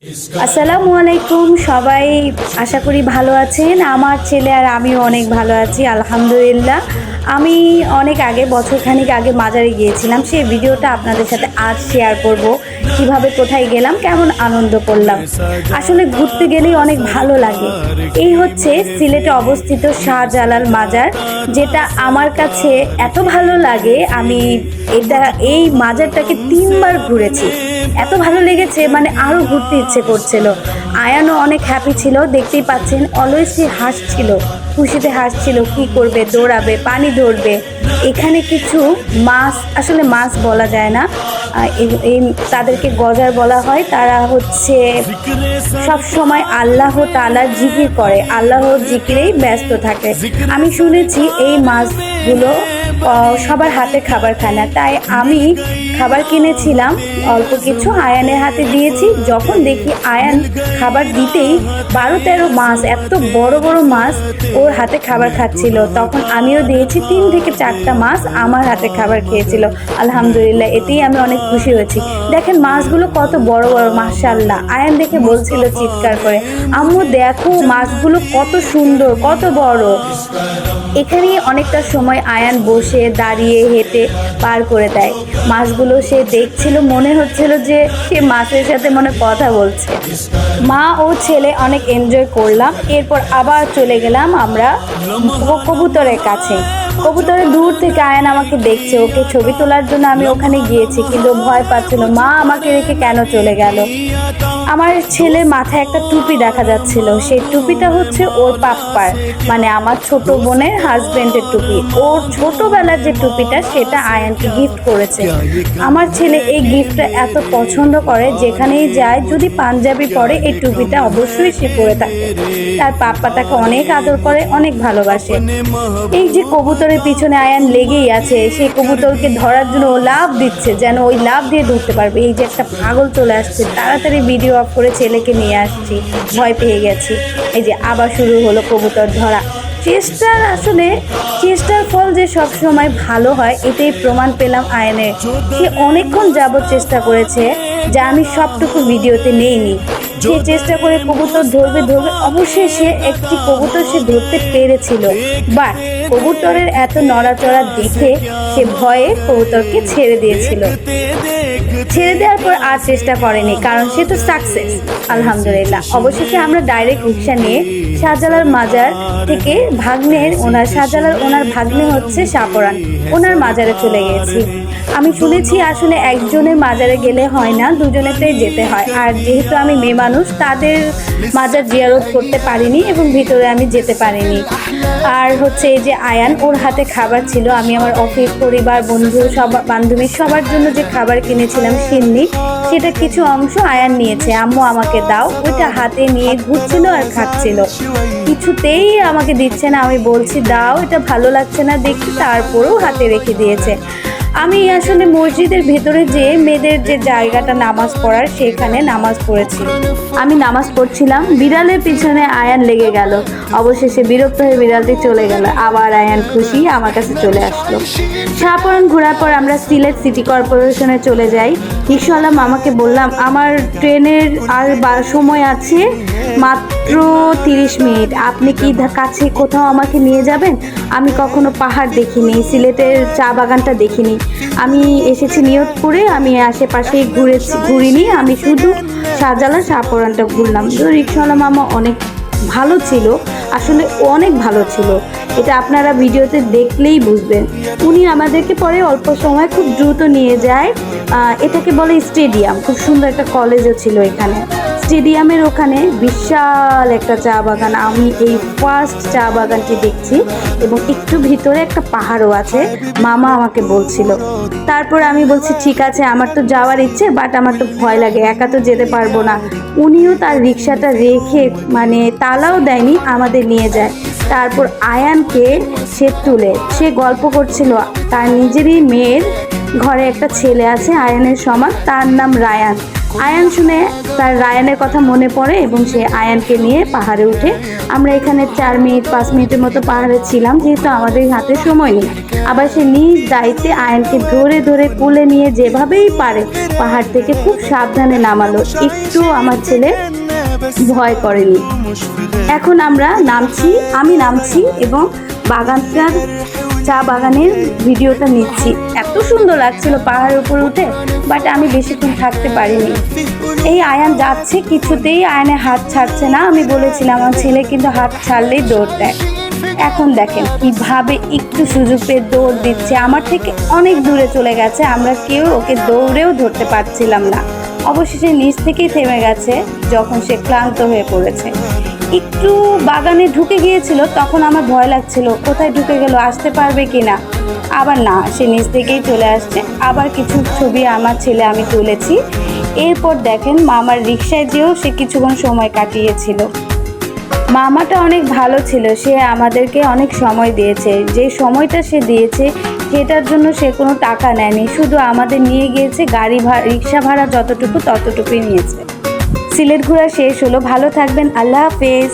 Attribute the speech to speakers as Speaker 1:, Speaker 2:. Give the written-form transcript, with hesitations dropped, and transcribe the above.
Speaker 1: আসসালামু আলাইকুম সবাই, আশা করি ভালো আছেন। আমার ছেলে আর আমিও অনেক ভালো আছি আলহামদুলিল্লাহ। আমি অনেক আগে বছরখানিক আগে মাজারে গিয়েছিলাম, সেই ভিডিওটা আপনাদের সাথে আজ শেয়ার করব। কিভাবে কোথায় গেলাম, কেমন আনন্দ করলাম। আসলে ঘুরতে গেলেই অনেক ভালো লাগে। এই হচ্ছে সিলেটে অবস্থিত শাহজালাল মাজার, যেটা আমার কাছে এত ভালো লাগে। আমি এই মাজারটাকে 3বার ঘুরেছি। এত ভালো লেগেছে, মানে আরও ঘুরতে ইচ্ছে করছিল। আয়ানও অনেক হ্যাপি ছিল, দেখতেই পাচ্ছেন অলওয়েজ সে হাসছিল, খুশিতে হাসছিল। কি করবে, দৌড়াবে, পানি ধরবে। এখানে কিছু মাছ, আসলে মাছ বলা যায় না, এই তাদেরকে গজার বলা হয়। তারা হচ্ছে সব সময় আল্লাহ তাআলার জিকির করে, আল্লাহর জিকিরেই ব্যস্ত থাকে। আমি শুনেছি এই মাছগুলো সবার হাতে খাবার খায় না, তাই আমি খাবার কিনেছিলাম অল্প কিছু, আয়ানের হাতে দিয়েছি। যখন দেখি আয়ান খাবার দিতেই 12-13 মাছ, এত বড় বড় মাছ ওর হাতে খাবার খাচ্ছিল, তখন আমিও দিয়েছি। 3 থেকে 4টা মাছ আমার হাতে খাবার খেয়েছিল আলহামদুলিল্লাহ। এতেই আমি অনেক খুশি হয়েছি। দেখেন মাছগুলো কত বড় বড়, মাশাআল্লাহ। আয়ান দেখে বলছিল চিৎকার করে, আম্মু দেখো মাছগুলো কত সুন্দর, কত বড়। এখানেই অনেকটা সময় আয়ান বসে দাঁড়িয়ে হেঁটে পার করে দেয়। মাছগুলো সে দেখছিল, মনে হচ্ছিল যে সে মাছের সাথে মনে কথা বলছে। মা ও ছেলে অনেক এনজয় করলাম। এরপর আবার চলে গেলাম আমরা কবুতরের কাছে। কবুতরের দূর থেকে আয়ান আমাকে দেখছে, ওকে ছবি তোলার জন্য আমি ওখানে গিয়েছি, কিন্তু ভয় পাচ্ছিল, মা আমাকে রেখে কেন চলে গেল। আমার ছেলের মাথায় একটা টুপি দেখা যাচ্ছিল, সেই টুপিটা হচ্ছে ওর পাপ্পার, মানে আমার ছোট বোনের হাজবেন্ডের টুপি। ওর ছোটবেলার যে টুপিটা, সেটা আয়ানকে গিফট করেছে। আমার ছেলে এই গিফটটা এত পছন্দ করে, যেখানেই যায় যদি পাঞ্জাবি পরে এই টুপিটা অবশ্যই সে পরে থাকে। তার পাপ্পা তাকে অনেক আদর করে, অনেক ভালোবাসে। এই যে কবুতরের পিছনে আয়ান লেগেই আছে, সেই কবুতরকে ধরার জন্য ও লাফ দিচ্ছে, যেন ওই লাফ দিয়ে ধরতে পারবে। এই যে একটা পাগল চলে আসছে, তাড়াতাড়ি ভিডিও অফ করে ছেলেকে নিয়ে আসছি, ভয় পেয়ে গেছি। এই যে আবার শুরু হলো কবুতর ধরা। চেষ্টার ফল যে সব সময় ভালো হয়, এটাই প্রমাণ পেলাম আয়ানের। সে অনেকক্ষণ যাবৎ চেষ্টা করেছে, যা আমি সবটুকু ভিডিওতে নেইনি। সে চেষ্টা করে কবুতর ধরবে, অবশ্যই সে একটি কবুতর সে ধরতে পেরেছিল, বাট কবুতরের এত নড়াচড়া দেখে সে ভয়ে কবুতরকে ছেড়ে দিয়েছিল। ছেড়ে দেওয়ার পর আর চেষ্টা করেনি, কারণ সে তো সাকসেস আলহামদুলিল্লাহ। অবশেষে আমরা ডাইরেক্ট রিক্সা নিয়ে শাহজালাল মাজার থেকে শাহজালাল ওনার ভাগ্নে হচ্ছে শাহপরান, ওনার মাজারে চলে গেছি। আমি শুনেছি আসলে একজনের মাজারে গেলে হয় না, দুজনেতেই যেতে হয়। আর যেহেতু আমি মেয়ে মানুষ, তাদের মাজার জিয়ারত করতে পারিনি এবং ভিতরে আমি যেতে পারিনি। আর হচ্ছে এই যে আয়ান, ওর হাতে খাবার ছিল। আমি আমার অফিস, পরিবার, বন্ধু, বান্ধবী সবার জন্য যে খাবার কিনেছিলাম সিন্নি, সেটা কিছু অংশ আয়ান নিয়েছে। আম্মু আমাকে দাও, ওইটা হাতে নিয়ে ঘুরছিল আর খাচ্ছিল, কিছুতেই আমাকে দিচ্ছে না। আমি বলছি দাও, এটা ভালো লাগছে না দেখি, তারপরেও হাতে রেখে দিয়েছে। আমি আসলে মসজিদের ভেতরে যে মেয়েদের যে জায়গাটা নামাজ পড়ার, সেখানে নামাজ পড়েছি। আমি নামাজ পড়ছিলাম, বিড়ালের পিছনে আয়ান লেগে গেল। অবশেষে বিরক্ত হয়ে বিড়ালটি চলে গেল, আবার আয়ান খুশি আমার কাছে চলে আসলো। শাহপরান ঘোরার পর আমরা সিলেট সিটি কর্পোরেশনে চলে যাই। রিক্সাওয়ালা মামাকে বললাম আমার ট্রেনের আর সময় আছে মাত্র 30 মিনিট, আপনি কি কাছে কোথাও আমাকে নিয়ে যাবেন? আমি কখনো পাহাড় দেখিনি, সিলেটের চা বাগানটা দেখিনি। আমি এসেছি নিয়তপুরে, আমি আশেপাশেই ঘুরিনি, আমি শুধু শাহপরানটা ঘুরলাম। তো রিক্সাওয়ালা মামা অনেক ভালো ছিল, আসলে অনেক ভালো ছিল। এটা আপনারা ভিডিওতে দেখলেই বুঝবেন। উনি আমাদেরকে পরে অল্প সময় খুব দ্রুত নিয়ে যায়, এটাকে বলে স্টেডিয়াম। খুব সুন্দর একটা কলেজও ছিল এখানে। স্টেডিয়ামের ওখানে বিশাল একটা চা বাগান, আমি এই ফার্স্ট চা বাগানটি দেখছি, এবং একটু ভিতরে একটা পাহাড়ও আছে, মামা আমাকে বলছিল। তারপর আমি বলছি ঠিক আছে, আমার তো যাওয়ার ইচ্ছে, বাট আমার তো ভয় লাগে, একা তো যেতে পারবো না। উনিও তার রিক্সাটা রেখে, মানে তালাও দেয়নি, আমাদের নিয়ে যায়। তারপর আয়ানকে সে গল্প করছিল, তার নিজেরই মেয়ের ঘরে একটা ছেলে আছে আয়ানের সমান, তার নাম রায়ান। আয়ান শুনে তার রায়ানের কথা মনে পড়ে এবং সে আয়ানকে নিয়ে পাহাড়ে উঠে। আমরা এখানে 4 মিনিট 5 মিনিটের মতো পাহাড়ে ছিলাম, যেহেতু আমাদের হাতে সময় নেই। আবার সে নিজ দায়িত্বে আয়ানকে ধরে ধরে কোলে নিয়ে যেভাবেই পারে পাহাড় থেকে খুব সাবধানে নামালো। একটু আমার ছেলে ভয় করেনি। এখন আমি নামছি এবং বাগানটার চা বাগানের ভিডিওটা নিচ্ছি। এত সুন্দর লাগছিল পাহাড়ের উপর উঠে, বাট আমি বেশিক্ষণ থাকতে পারিনি। এই আয়ান যাচ্ছে, কিছুতেই আয়ানের হাত ছাড়ছে না। আমি বলেছিলাম আমার ছেলে কিন্তু হাত ছাড়লেই দৌড় দেয়। এখন দেখেন কিভাবে একটু সুযোগ পেয়ে দৌড় দিচ্ছে, আমার থেকে অনেক দূরে চলে গেছে। আমরা কেউ ওকে দৌড়েও ধরতে পারছিলাম না। অবশেষে নিচ থেকেই থেমে গেছে যখন সে ক্লান্ত হয়ে পড়েছে। একটু বাগানে ঢুকে গিয়েছিল, তখন আমার ভয় লাগছিল কোথায় ঢুকে গেল, আসতে পারবে কিনা। আবার না, সে নিচ থেকেই চলে আসছে। আবার কিছু ছবি আমার ছেলে আমি তুলেছি। এরপর দেখেন মামার রিকশায় যেও সে কিছুক্ষণ সময় কাটিয়েছিল। মামাটা অনেক ভালো ছিল, সে আমাদেরকে অনেক সময় দিয়েছে। যে সময়টা সে দিয়েছে সেটার জন্য সে কোনো টাকা নেয়নি, শুধু আমাদের নিয়ে গিয়েছে। রিকশা ভাড়া যতটুকুই নিয়েছে। সিলেট ঘোরা শেষ হলো। ভালো থাকবেন, আল্লাহ হাফেজ।